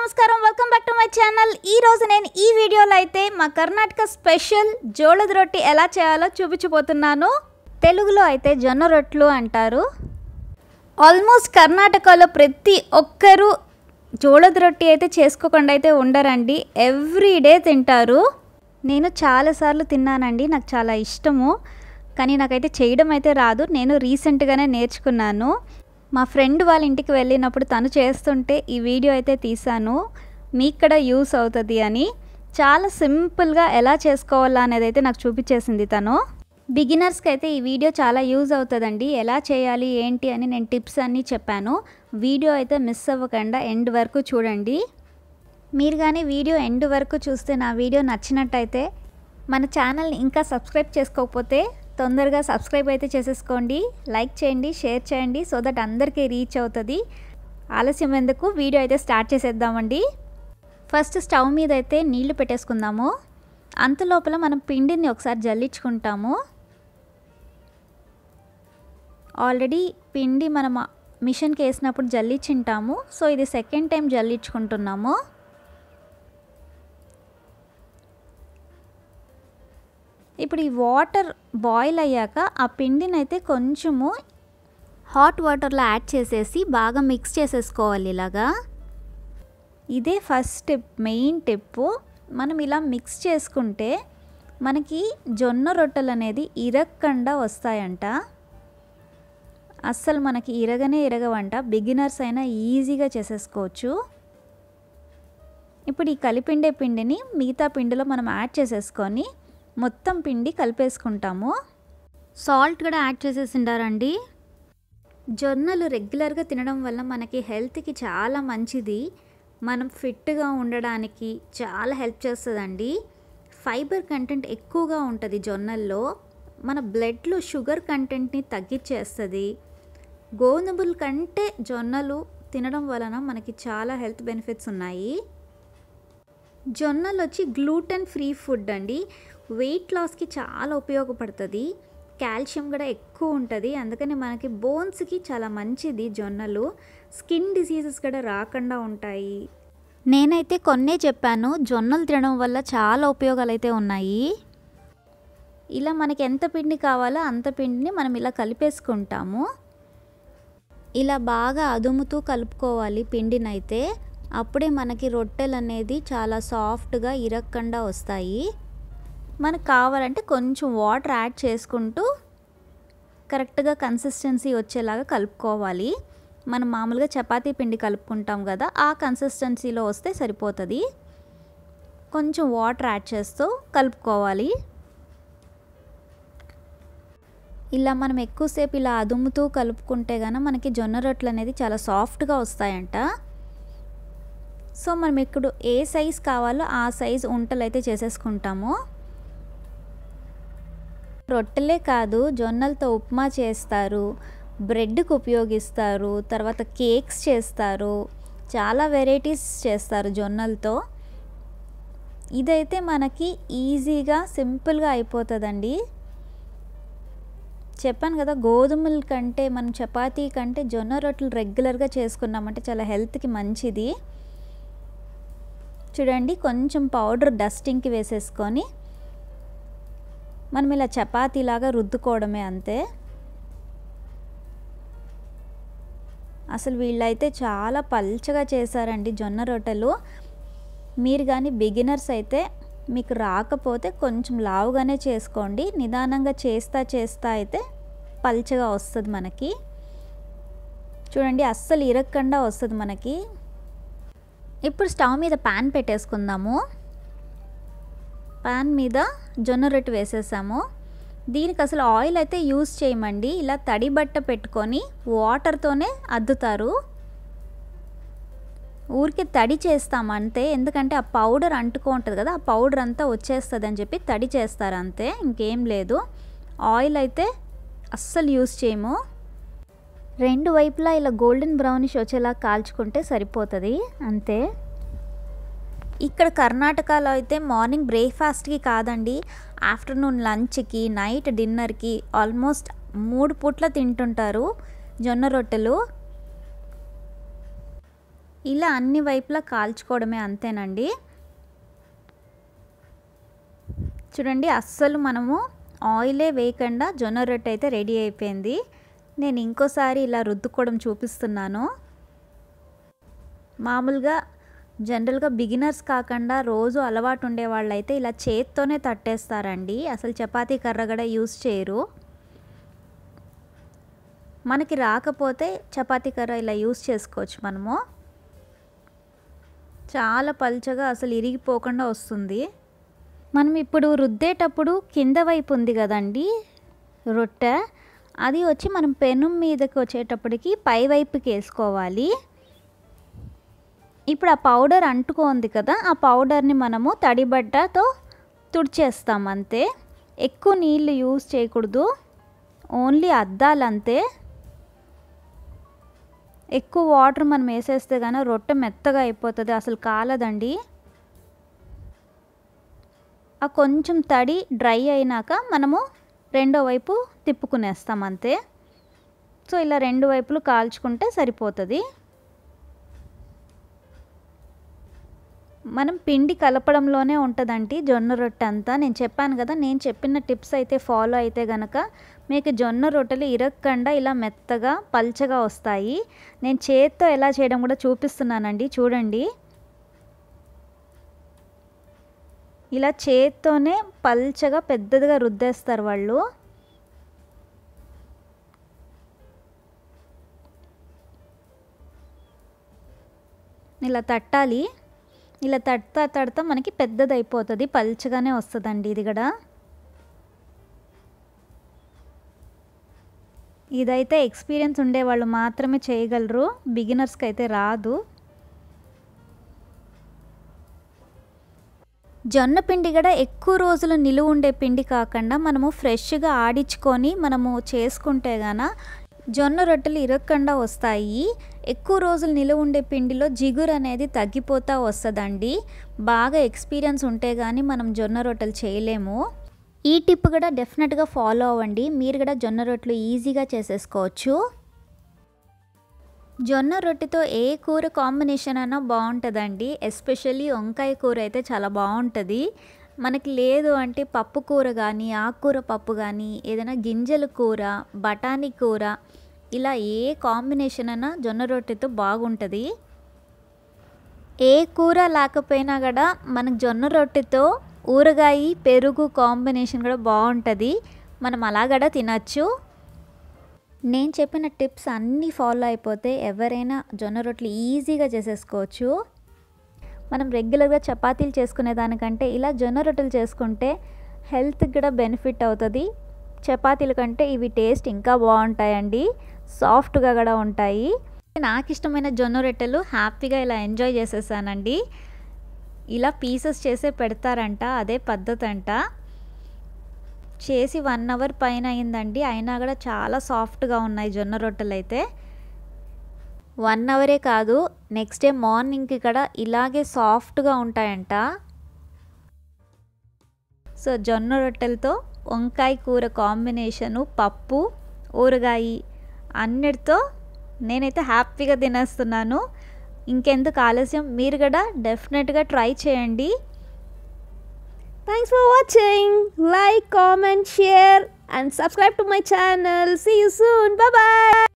నమస్కారం welcome back to my channel. ఈ రోజు నేను ఈ వీడియోలో అయితే మా కర్ణాటక స్పెషల్ జోళద రొట్టి ఎలా చేయాలో చూపించబోతున్నాను। తెలుగులో అయితే జొన్న రొట్టెలు అంటారు। ఆల్మోస్ట్ కర్ణాటకలో ప్రతి ఒక్కరు జోళద రొట్టి అయితే చేసుకోకుండా అయితే ఉండరండి, ఎవ్రీ డే తింటారు। నేను చాలా సార్లు తిన్నానండి, నాకు చాలా ఇష్టము, కానీ నాకైతే చేయడం అయితే రాదు। నేను రీసెంట్గానే నేర్చుకున్నాను। మా ఫ్రెండ్ వాళ్ళ ఇంటికి వెళ్ళినప్పుడు తను చేస్తుంటే ఈ వీడియో అయితే తీసాను, మీకు కూడా యూస్ అవుతుంది అని। చాలా సింపుల్గా ఎలా చేసుకోవాలా అనేది అయితే నాకు చూపించేసింది తను। బిగినర్స్కి అయితే ఈ వీడియో చాలా యూజ్ అవుతుందండి, ఎలా చేయాలి ఏంటి అని నేను టిప్స్ అన్నీ చెప్పాను। వీడియో అయితే మిస్ అవ్వకుండా ఎండ్ వరకు చూడండి। మీరు కానీ వీడియో ఎండ్ వరకు చూస్తే నా వీడియో నచ్చినట్టయితే మన ఛానల్ని ఇంకా సబ్స్క్రైబ్ చేసుకోకపోతే తొందరగా సబ్స్క్రైబ్ అయితే చేసేసుకోండి, లైక్ చేయండి, షేర్ చేయండి, సో దట్ అందరికీ రీచ్ అవుతుంది। ఆలస్యం ఎందుకు, వీడియో అయితే స్టార్ట్ చేసేద్దామండి। ఫస్ట్ స్టవ్ మీద అయితే నీళ్లు పెట్టేసుకుందాము। అంత లోపల మనం పిండిని ఒకసారి జల్లించుకుంటాము। ఆల్రెడీ పిండి మనం మిషన్కి వేసినప్పుడు జల్లించుంటాము, సో ఇది సెకండ్ టైం జల్లించుకుంటున్నాము। ఇప్పుడు ఈ వాటర్ బాయిల్ అయ్యాక ఆ పిండిని అయితే కొంచెము హాట్ వాటర్లో యాడ్ చేసేసి బాగా మిక్స్ చేసేసుకోవాలి ఇలాగా। ఇదే ఫస్ట్ టిప్, మెయిన్ టిప్। మనం ఇలా మిక్స్ చేసుకుంటే మనకి జొన్న రొట్టెలు అనేది ఇరగకుండా వస్తాయంట, అస్సలు మనకి ఇరగవంట, బిగినర్స్ అయినా ఈజీగా చేసేసుకోవచ్చు। ఇప్పుడు ఈ కలిపిండే పిండిని మిగతా పిండిలో మనం యాడ్ చేసేసుకొని మొత్తం పిండి కలిపేసుకుంటాము। సాల్ట్ కూడా యాడ్ చేసేసిండారండి। జొన్నలు రెగ్యులర్గా తినడం వల్ల మనకి హెల్త్కి చాలా మంచిది, మనం ఫిట్గా ఉండడానికి చాలా హెల్ప్ చేస్తుందండి। ఫైబర్ కంటెంట్ ఎక్కువగా ఉంటుంది జొన్నల్లో, మన బ్లడ్లో షుగర్ కంటెంట్ని తగ్గించేస్తుంది। గోధుమల కంటే జొన్నలు తినడం వలన మనకి చాలా హెల్త్ బెనిఫిట్స్ ఉన్నాయి। జొన్నలు వచ్చి గ్లూటెన్ ఫ్రీ ఫుడ్ అండి, వెయిట్ లాస్కి చాలా ఉపయోగపడుతుంది, కాల్షియం కూడా ఎక్కువ ఉంటుంది, అందుకని మనకి బోన్స్కి చాలా మంచిది జొన్నలు। స్కిన్ డిసీజెస్ కూడా రాకుండా ఉంటాయి। నేనైతే కొన్నే చెప్పాను, జొన్నలు తినడం వల్ల చాలా ఉపయోగాలు అయితే ఉన్నాయి। ఇలా మనకి ఎంత పిండి కావాలో అంత పిండిని మనం ఇలా కలిపేసుకుంటాము। ఇలా బాగా అదుముతూ కలుపుకోవాలి పిండినైతే, అప్పుడే మనకి రొట్టెలు అనేది చాలా సాఫ్ట్గా ఇరగకుండా వస్తాయి। మనకు కావాలంటే కొంచెం వాటర్ యాడ్ చేసుకుంటూ కరెక్ట్గా కన్సిస్టెన్సీ వచ్చేలాగా కలుపుకోవాలి। మనం మామూలుగా చపాతీ పిండి కలుపుకుంటాం కదా, ఆ కన్సిస్టెన్సీలో వస్తే సరిపోతుంది। కొంచెం వాటర్ యాడ్ చేస్తూ కలుపుకోవాలి। ఇలా మనం ఎక్కువసేపు ఇలా అదుముతూ కలుపుకుంటే కనుక మనకి జొన్న రొట్టెలు అనేది చాలా సాఫ్ట్గా వస్తాయంట। సో మనం ఇప్పుడు ఏ సైజ్ కావాలో ఆ సైజ్ ఉంటలు అయితే చేసేసుకుంటాము। రొట్టెలే కాదు, జొన్నలతో ఉప్మా చేస్తారు, బ్రెడ్కి ఉపయోగిస్తారు, తర్వాత కేక్స్ చేస్తారు, చాలా వెరైటీస్ చేస్తారు జొన్నలతో। ఇదైతే మనకి ఈజీగా సింపుల్గా అయిపోతుందండి। చెప్పాను కదా, గోధుమల కంటే మనం చపాతీ కంటే జొన్న రొట్టెలు రెగ్యులర్గా చేసుకున్నామంటే చాలా హెల్త్కి మంచిది। చూడండి, కొంచెం పౌడర్ డస్టింగ్కి వేసేసుకొని మనం ఇలా చపాతీలాగా రుద్దుకోవడమే అంతే। అసలు వీళ్ళైతే చాలా పల్చగా చేశారండి జొన్న రొట్టెలు। మీరు కానీ బిగినర్స్ అయితే మీకు రాకపోతే కొంచెం లావుగానే చేసుకోండి, నిదానంగా చేస్తా అయితే పల్చగా వస్తుంది మనకి। చూడండి, అస్సలు ఇరగకుండా వస్తుంది మనకి। ఇప్పుడు స్టవ్ మీద ప్యాన్ పెట్టేసుకుందాము। ప్యాన్ మీద జొన్న రొట్టె వేసేసాము। దీనికి అసలు ఆయిల్ అయితే యూజ్ చేయమండి, ఇలా తడి బట్ట పెట్టుకొని వాటర్తోనే అద్దుతారు, ఊరికి తడి చేస్తాం అంతే, ఎందుకంటే ఆ పౌడర్ అంటుకుంటుంది కదా, ఆ పౌడర్ అంతా వచ్చేస్తుంది అని చెప్పి తడి చేస్తారు అంతే, ఇంకేం లేదు। ఆయిల్ అయితే అస్సలు యూజ్ చేయము, రెండు వైపులా ఇలా గోల్డెన్ బ్రౌనిష్ వచ్చేలా కాల్చుకుంటే సరిపోతుంది అంతే। ఇక్కడ కర్ణాటకలో అయితే మార్నింగ్ బ్రేక్ఫాస్ట్కి కాదండి, ఆఫ్టర్నూన్ లంచ్కి, నైట్ డిన్నర్కి ఆల్మోస్ట్ 3 పూట్ల తింటుంటారు జొన్న రొట్టెలు। ఇలా అన్ని వైపులా కాల్చుకోవడమే, అంతేనండి. చూడండి, అస్సలు మనము ఆయిలే వేయకుండా జొన్న రొట్టె అయితే రెడీ అయిపోయింది. నేను ఇంకోసారి ఇలా రుద్దుకోవడం చూపిస్తున్నాను. మామూలుగా జనరల్గా బిగినర్స్ కాకుండా రోజు అలవాటు ఉండే వాళ్ళైతే ఇలా చేత్తోనే తట్టేస్తారండి, అసలు చపాతీ కర్ర కూడా యూస్ చేయరు. మనకి రాకపోతే చపాతీ కర్ర ఇలా యూస్ చేసుకోవచ్చు మనము. చాలా పల్చగా అసలు ఇరిగిపోకుండా వస్తుంది. మనం ఇప్పుడు రుద్దేటప్పుడు కింద వైపు ఉంది కదండి రొట్టె, అది వచ్చి మనం పెనం మీదకి వచ్చేటప్పటికి పై వైపుకి వేసుకోవాలి. ఇప్పుడు ఆ పౌడర్ అంటుకోంది కదా, ఆ పౌడర్ని మనము తడిబట్టతో తుడిచేస్తాం అంతే. ఎక్కువ నీళ్ళు యూస్ చేయకూడదు, ఓన్లీ అద్దాలంతే. ఎక్కువ వాటర్ మనం వేసేస్తే కానీ రొట్టె మెత్తగా అయిపోతుంది, అసలు కాలదండి. ఆ కొంచెం తడి డ్రై అయినాక మనము రెండో వైపు తిప్పుకునేస్తాం అంతే. సో ఇలా రెండు వైపులు కాల్చుకుంటే సరిపోతుంది. మనం పిండి కలపడంలోనే ఉంటుందండి జొన్న రొట్టె అంతా. నేను చెప్పాను కదా, నేను చెప్పిన టిప్స్ అయితే ఫాలో అయితే గనక మీకు జొన్న రొట్టెలు ఇరగకుండా ఇలా మెత్తగా పల్చగా వస్తాయి. నేను చేత్తో ఎలా చేయడం కూడా చూపిస్తున్నానండి, చూడండి. ఇలా చేత్తోనే పల్చగా పెద్దదిగా రుద్దేస్తారు వాళ్ళు. ఇలా తట్టాలి. ఇలా తడతా మనకి పెద్దది అయిపోతుంది, పల్చగానే వస్తుందండి ఇది కూడా. ఇదైతే ఎక్స్పీరియన్స్ ఉండేవాళ్ళు మాత్రమే చేయగలరు, బిగినర్స్కి అయితే రాదు. జొన్న పిండి కూడా ఎక్కువ రోజులు నిలువ ఉండే పిండి కాకుండా మనము ఫ్రెష్గా ఆడించుకొని మనము చేసుకుంటే గాన జొన్న రొట్టెలు ఇరగకుండా వస్తాయి. ఎక్కువ రోజులు నిలువ ఉండే పిండిలో జిగురు అనేది తగ్గిపోతూ వస్తుందండి. బాగా ఎక్స్పీరియన్స్ ఉంటే కానీ మనం జొన్న రొట్టెలు చేయలేము. ఈ టిప్ కూడా డెఫినెట్గా ఫాలో అవ్వండి, మీరు కూడా జొన్న రొట్టెలు ఈజీగా చేసేసుకోవచ్చు. జొన్న రొట్టెతో ఏ కూర కాంబినేషన్ అయినా బాగుంటుందండి, ఎస్పెషల్లీ వంకాయ కూర అయితే చాలా బాగుంటుంది. మనకి లేదు అంటే పప్పు కూర కానీ, ఆకుకూర పప్పు కానీ, ఏదైనా గింజల కూర, బఠానీ కూర, ఇలా ఏ కాంబినేషన్ అయినా జొన్న రొట్టెతో బాగుంటుంది. ఏ కూర లేకపోయినా కూడా మనకు జొన్న రొట్టెతో ఊరగాయ పెరుగు కాంబినేషన్ కూడా బాగుంటుంది, మనం అలా కూడా తినచ్చు. నేను చెప్పిన టిప్స్ అన్నీ ఫాలో అయిపోతే ఎవరైనా జొన్న రొట్టెలు ఈజీగా చేసేసుకోవచ్చు. మనం రెగ్యులర్గా చపాతీలు చేసుకునే దానికంటే ఇలా జొన్న రొట్టెలు చేసుకుంటే హెల్త్కి కూడా బెనిఫిట్ అవుతుంది. చపాతీల కంటే ఇవి టేస్ట్ ఇంకా బాగుంటాయండి, సాఫ్ట్గా కూడా ఉంటాయి. నాకు ఇష్టమైన జొన్న రొట్టెలు హ్యాపీగా ఇలా ఎంజాయ్ చేసేసానండి. ఇలా పీసెస్ చేసే పెడతారంట, అదే పద్ధతి అంట. చేసి 1 అవర్ పైన అయిందండి, అయినా కూడా చాలా సాఫ్ట్గా ఉన్నాయి జొన్న రొట్టెలు అయితే. 1 అవరే కాదు, నెక్స్ట్ డే మార్నింగ్కి కూడా ఇలాగే సాఫ్ట్గా ఉంటాయంట. సో జొన్న రొట్టెలతో వంకాయ కూర కాంబినేషను, పప్పు, ఊరగాయ అన్నిటితో నేనైతే హ్యాపీగా తినేస్తున్నాను. ఇంకెందుకు ఆలస్యం, మీరు కూడా డెఫినెట్గా ట్రై చేయండి. Thanks for watching. Like, comment, share and subscribe to my channel. See you soon. Bye bye.